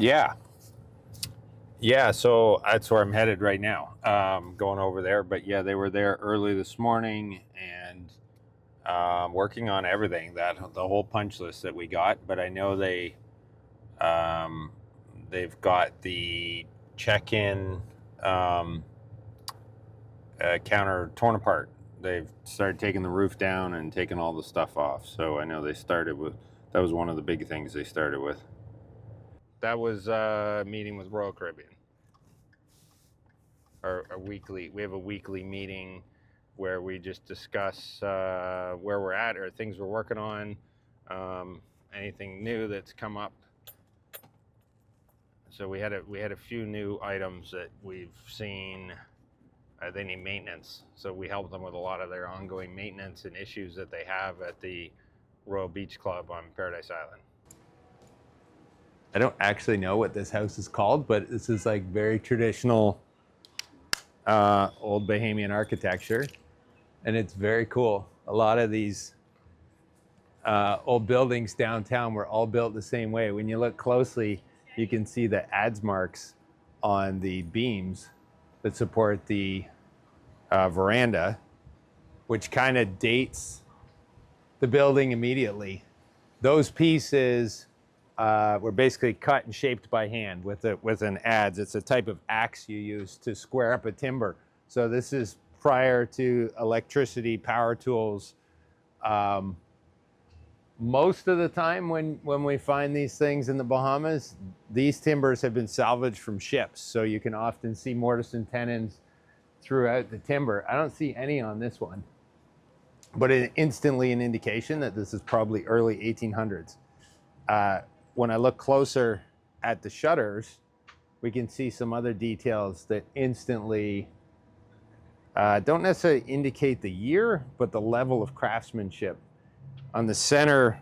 Yeah. Yeah, so that's where I'm headed right now, going over there. But yeah, they were there early this morning and working on everything, the whole punch list that we got. But I know they've got the check-in counter torn apart. They've started taking the roof down and taking all the stuff off. So I know that was one of the big things they started with. That was a meeting with Royal Caribbean. We have a weekly meeting where we just discuss where we're at or things we're working on, anything new that's come up. So we had a few new items that we've seen. They need maintenance, so we help them with a lot of their ongoing maintenance and issues that they have at the Royal Beach Club on Paradise Island. I don't actually know what this house is called, but this is like very traditional old Bahamian architecture, and it's very cool. A lot of these old buildings downtown were all built the same way. When you look closely, you can see the adze marks on the beams that support the veranda, which kind of dates the building immediately. Those pieces were basically cut and shaped by hand with an adze. It's a type of axe you use to square up a timber. So this is prior to electricity, power tools. Most of the time when we find these things in the Bahamas, these timbers have been salvaged from ships. So you can often see mortise and tenons throughout the timber. I don't see any on this one, but instantly an indication that this is probably early 1800s. When I look closer at the shutters, we can see some other details that instantly don't necessarily indicate the year, but the level of craftsmanship. On the center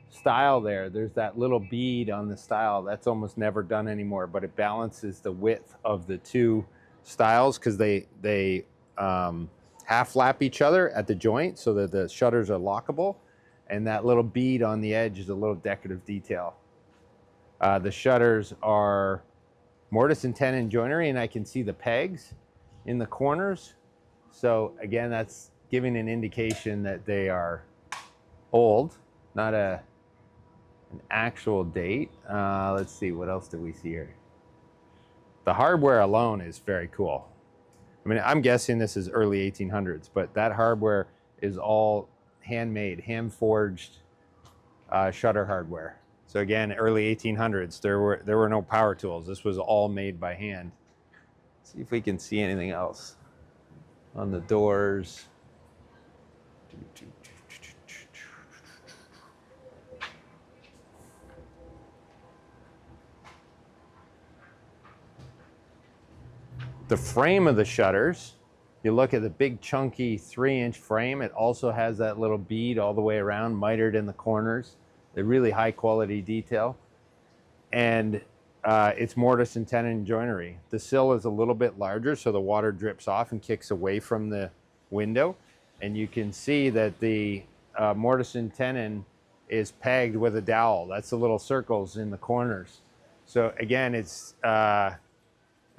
style there's that little bead on the style. That's almost never done anymore, but it balances the width of the two styles because they half lap each other at the joint so that the shutters are lockable. And that little bead on the edge is a little decorative detail. The shutters are mortise and tenon joinery, and I can see the pegs in the corners. So again, that's giving an indication that they are old, not an actual date. Let's see, what else do we see here? The hardware alone is very cool. I mean, I'm guessing this is early 1800s, but that hardware is all handmade, hand-forged shutter hardware. So again, early 1800s, there were no power tools. This was all made by hand. Let's see if we can see anything else on the doors. The frame of the shutters, you look at the big chunky 3-inch frame, it also has that little bead all the way around, mitered in the corners. The really high quality detail. And it's mortise and tenon joinery. The sill is a little bit larger, so the water drips off and kicks away from the window. And you can see that the mortise and tenon is pegged with a dowel. That's the little circles in the corners. So again, it's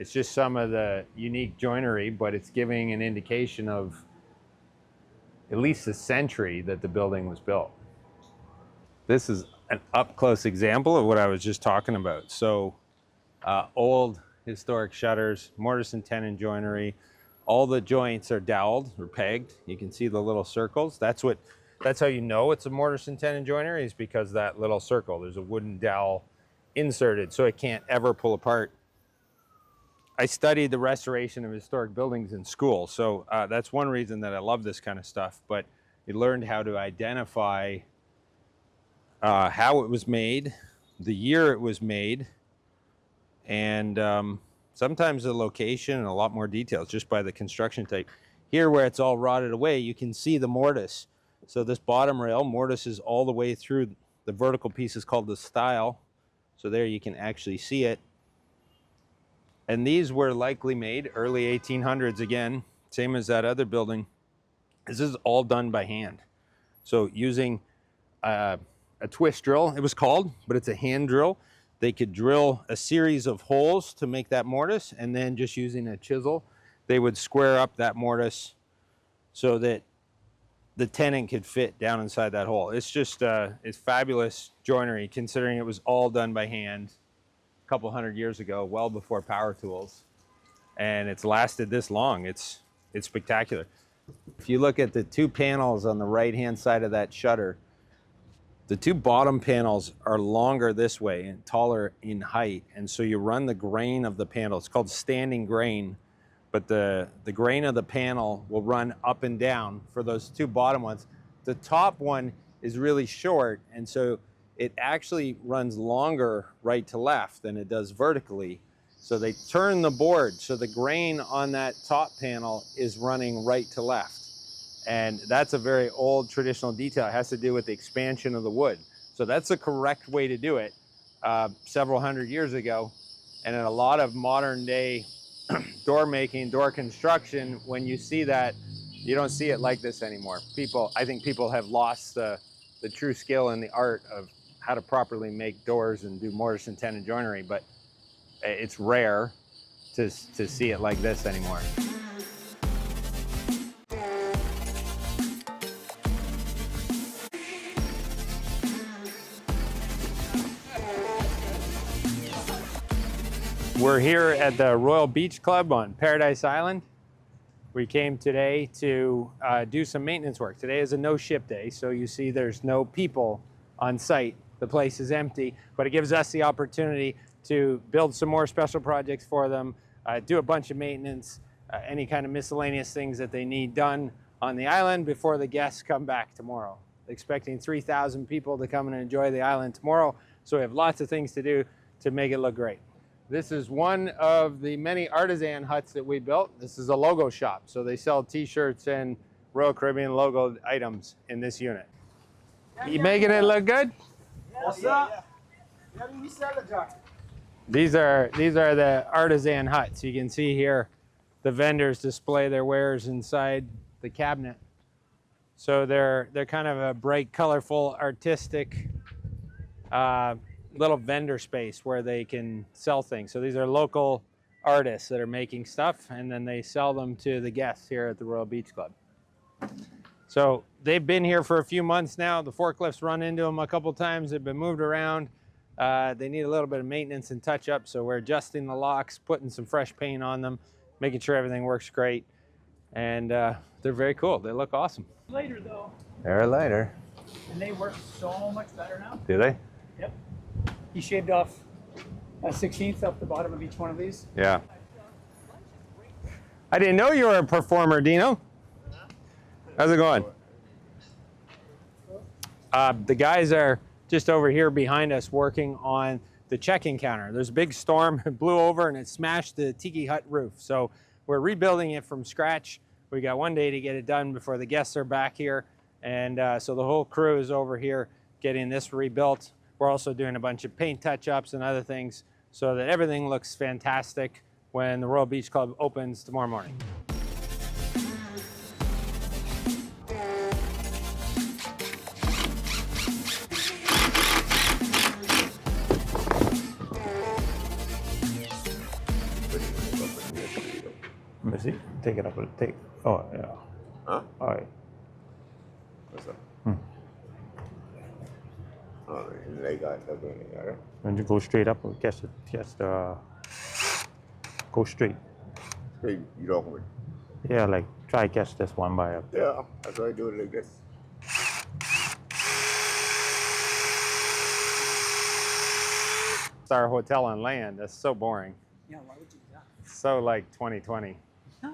just some of the unique joinery, but it's giving an indication of at least the century that the building was built. This is an up-close example of what I was just talking about. So old historic shutters, mortise and tenon joinery. All the joints are doweled or pegged. You can see the little circles. That's how you know it's a mortise and tenon joinery, is because that little circle, there's a wooden dowel inserted so it can't ever pull apart. I studied the restoration of historic buildings in school, so that's one reason that I love this kind of stuff. But you learned how to identify how it was made, the year it was made, and sometimes the location and a lot more details just by the construction type. Here, where it's all rotted away, you can see the mortise. So this bottom rail, mortise is all the way through. The vertical piece is called the stile. So there you can actually see it. And these were likely made early 1800s again, same as that other building. This is all done by hand. So using a twist drill, it was called, but it's a hand drill they could drill a series of holes to make that mortise, and then just using a chisel, they would square up that mortise so that the tenant could fit down inside that hole. It's just, it's fabulous joinery, considering it was all done by hand a couple hundred years ago, well before power tools. And it's lasted this long. It's spectacular. If you look at the two panels on the right-hand side of that shutter, the two bottom panels are longer this way and taller in height. And so you run the grain of the panel. It's called standing grain, but the grain of the panel will run up and down for those two bottom ones. The top one is really short, and so it actually runs longer right to left than it does vertically. So they turn the board so the grain on that top panel is running right to left. And that's a very old traditional detail. It has to do with the expansion of the wood. So that's the correct way to do it several hundred years ago. And in a lot of modern day door making, door construction, when you see that, you don't see it like this anymore. I think people have lost the true skill and the art of how to properly make doors and do mortise and tenon joinery, but it's rare to see it like this anymore. We're here at the Royal Beach Club on Paradise Island. We came today to do some maintenance work. Today is a no-ship day, so you see there's no people on site. The place is empty, but it gives us the opportunity to build some more special projects for them, do a bunch of maintenance, any kind of miscellaneous things that they need done on the island before the guests come back tomorrow. Expecting 3,000 people to come and enjoy the island tomorrow, so we have lots of things to do to make it look great. This is one of the many artisan huts that we built. This is a logo shop, so they sell t-shirts and Royal Caribbean logo items in this unit. You making it look good? These are the artisan huts. You can see here the vendors display their wares inside the cabinet. So they're kind of a bright, colorful, artistic little vendor space where they can sell things. So these are local artists that are making stuff, and then they sell them to the guests here at the Royal Beach Club. So they've been here for a few months now. The forklifts run into them a couple times. They've been moved around. They need a little bit of maintenance and touch up, so we're adjusting the locks, putting some fresh paint on them, making sure everything works great. And they're very cool. They look awesome. Later though. They're later. And they work so much better now. Do they? Yep. He shaved off a 16th off the bottom of each one of these. Yeah. I didn't know you were a performer, Dino. How's it going? The guys are just over here behind us working on the check-in counter. There's a big storm, it blew over and it smashed the tiki hut roof. So we're rebuilding it from scratch. We got one day to get it done before the guests are back here. And so the whole crew is over here getting this rebuilt. We're also doing a bunch of paint touch-ups and other things so that everything looks fantastic when the Royal Beach Club opens tomorrow morning. Let's see. Take it up. Take. Oh, yeah. Huh? All right. What's up? Oh, they got that building, right? When you go straight up, catch the. Go straight. Hey, you don't want. Yeah, like try catch this one by up. Yeah, that's why I do it like this. Star hotel on land. That's so boring. Yeah, why would you do that? So like 2020. Huh?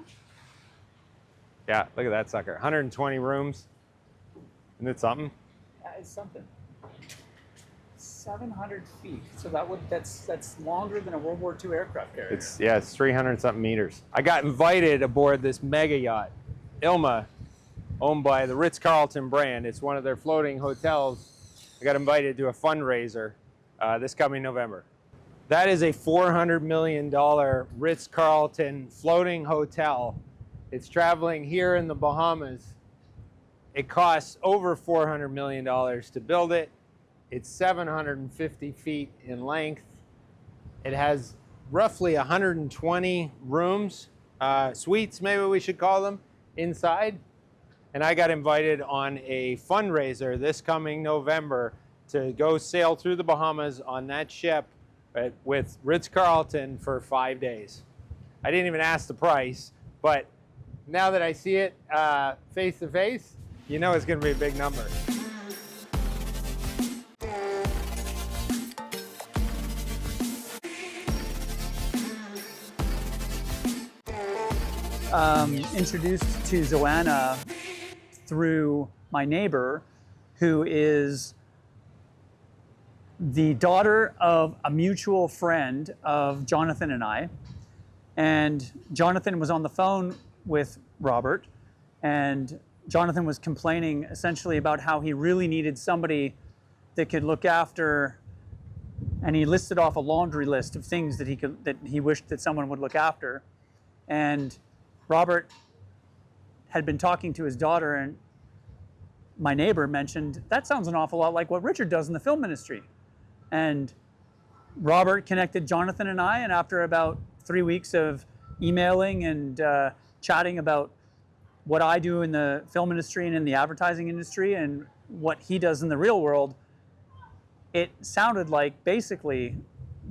Yeah, look at that sucker. 120 rooms. Isn't it something? That is something. 700 feet. So that's longer than a World War II aircraft carrier. It's 300 something meters. I got invited aboard this mega yacht, Ilma, owned by the Ritz-Carlton brand. It's one of their floating hotels. I got invited to a fundraiser this coming November. That is a $400 million Ritz-Carlton floating hotel. It's traveling here in the Bahamas. It costs over $400 million to build it. It's 750 feet in length, It has roughly 120 rooms, suites, maybe we should call them, inside. And I got invited on a fundraiser this coming November to go sail through the Bahamas on that ship with Ritz-Carlton for 5 days. I didn't even ask the price, but now that I see it face to face, you know it's going to be a big number. Introduced to Zoanna through my neighbor, who is the daughter of a mutual friend of Jonathan and I. And Jonathan was on the phone with Robert, and Jonathan was complaining essentially about how he really needed somebody that could look after, and he listed off a laundry list of things that he wished that someone would look after. And Robert had been talking to his daughter, and my neighbor mentioned, that sounds an awful lot like what Richard does in the film industry. And Robert connected Jonathan and I, and after about 3 weeks of emailing and chatting about what I do in the film industry and in the advertising industry and what he does in the real world, it sounded like basically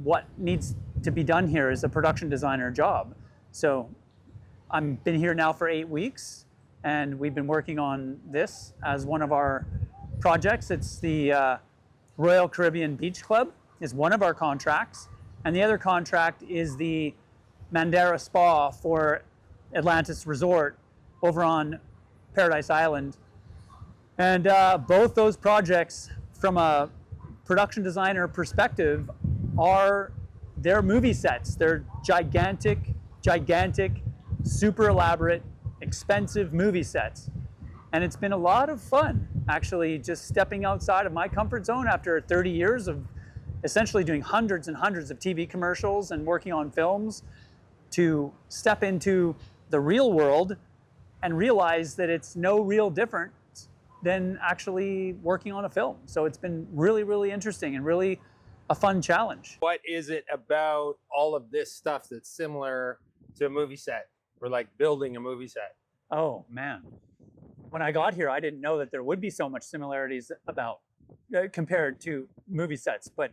what needs to be done here is a production designer job. So I've been here now for 8 weeks, and we've been working on this as one of our projects. It's the Royal Caribbean Beach Club is one of our contracts, and the other contract is the Mandara Spa for Atlantis Resort over on Paradise Island. And both those projects, from a production designer perspective, they're movie sets. They're gigantic, super elaborate, expensive movie sets. And it's been a lot of fun, actually, just stepping outside of my comfort zone after 30 years of essentially doing hundreds and hundreds of TV commercials and working on films, to step into the real world and realize that it's no real different than actually working on a film. So it's been really, really interesting and really a fun challenge. What is it about all of this stuff that's similar to a movie set, or like building a movie set? Oh man, when I got here, I didn't know that there would be so much similarities about compared to movie sets. But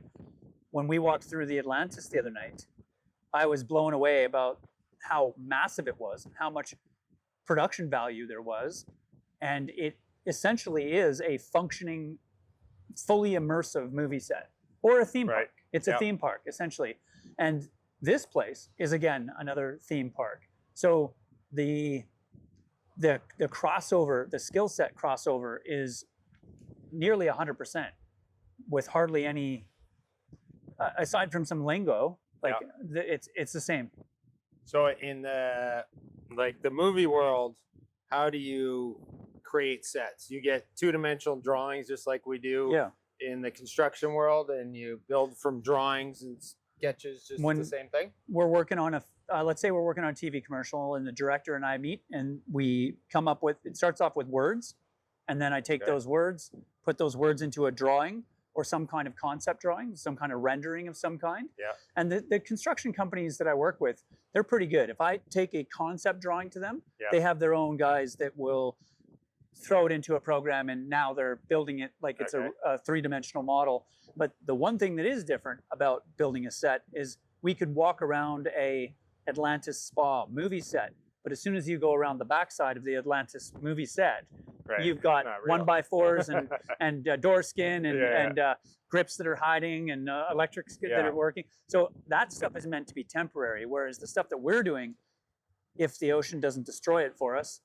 when we walked through the Atlantis the other night, I was blown away about how massive it was and how much production value there was. And it essentially is a functioning, fully immersive movie set, or a theme park. It's a theme park, essentially. And this place is, again, another theme park. So the crossover, the skill set crossover is nearly 100%, with hardly any, aside from some lingo, like it's the same. So in the movie world, how do you create sets? You get two-dimensional drawings just like we do in the construction world, and you build from drawings and sketches, just the same thing? We're working on let's say we're working on a TV commercial, and the director and I meet, and we come up with, it starts off with words, and then I take those words, put those words into a drawing or some kind of concept drawing, some kind of rendering of some kind. Yeah. And the construction companies that I work with, they're pretty good. If I take a concept drawing to them, they have their own guys that will throw it into a program, and now they're building it like it's a three-dimensional model. But the one thing that is different about building a set is we could walk around a Atlantis Spa movie set, but as soon as you go around the backside of the Atlantis movie set, you've got 1x4s and door skin and grips that are hiding and electrics that are working. So that stuff is meant to be temporary, whereas the stuff that we're doing, if the ocean doesn't destroy it for us,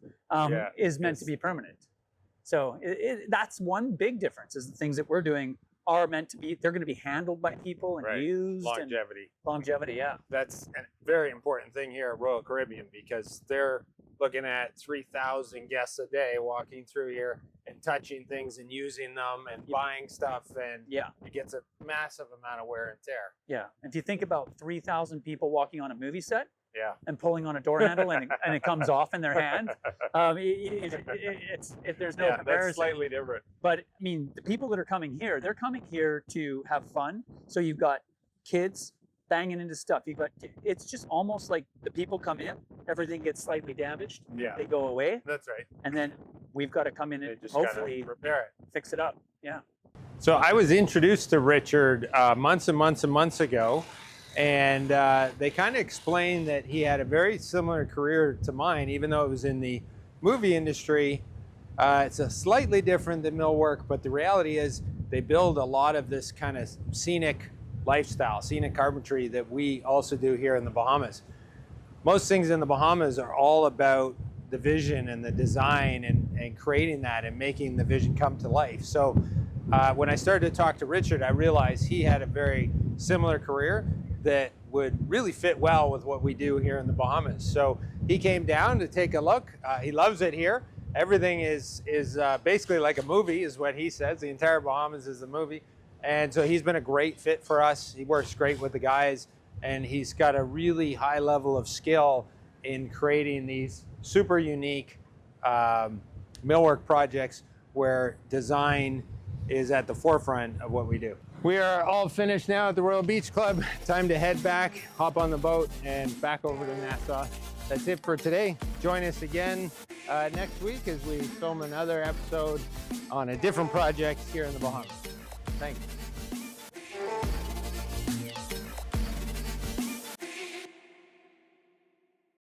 is meant to be permanent. So that's one big difference, is the things that we're doing are meant to be, they're going to be handled by people and used. Longevity, yeah. That's a very important thing here at Royal Caribbean, because they're looking at 3,000 guests a day walking through here and touching things and using them and buying stuff, and it gets a massive amount of wear and tear. Yeah, if you think about 3,000 people walking on a movie set, and pulling on a door handle and it comes off in their hand, there's no comparison. That's slightly different. But I mean, the people that are coming here, they're coming here to have fun. So you've got kids banging into stuff. It's just almost like the people come in, everything gets slightly damaged. Yeah. They go away, That's right. and then we've got to come in They and just gotta hopefully repair it. fix it up. Yeah. So I was introduced to Richard months and months and months ago, and they kind of explained that he had a very similar career to mine, even though it was in the movie industry. It's a slightly different than millwork, but the reality is they build a lot of this kind of scenic lifestyle, scenic carpentry that we also do here in the Bahamas. Most things in the Bahamas are all about the vision and the design and creating that and making the vision come to life. So when I started to talk to Richard, I realized he had a very similar career that would really fit well with what we do here in the Bahamas. So he came down to take a look. He loves it here. Everything is basically like a movie, is what he says. The entire Bahamas is a movie. And so he's been a great fit for us. He works great with the guys, and he's got a really high level of skill in creating these super unique millwork projects where design is at the forefront of what we do. We are all finished now at the Royal Beach Club. Time to head back, hop on the boat, and back over to Nassau. That's it for today. Join us again next week as we film another episode on a different project here in the Bahamas. Thanks.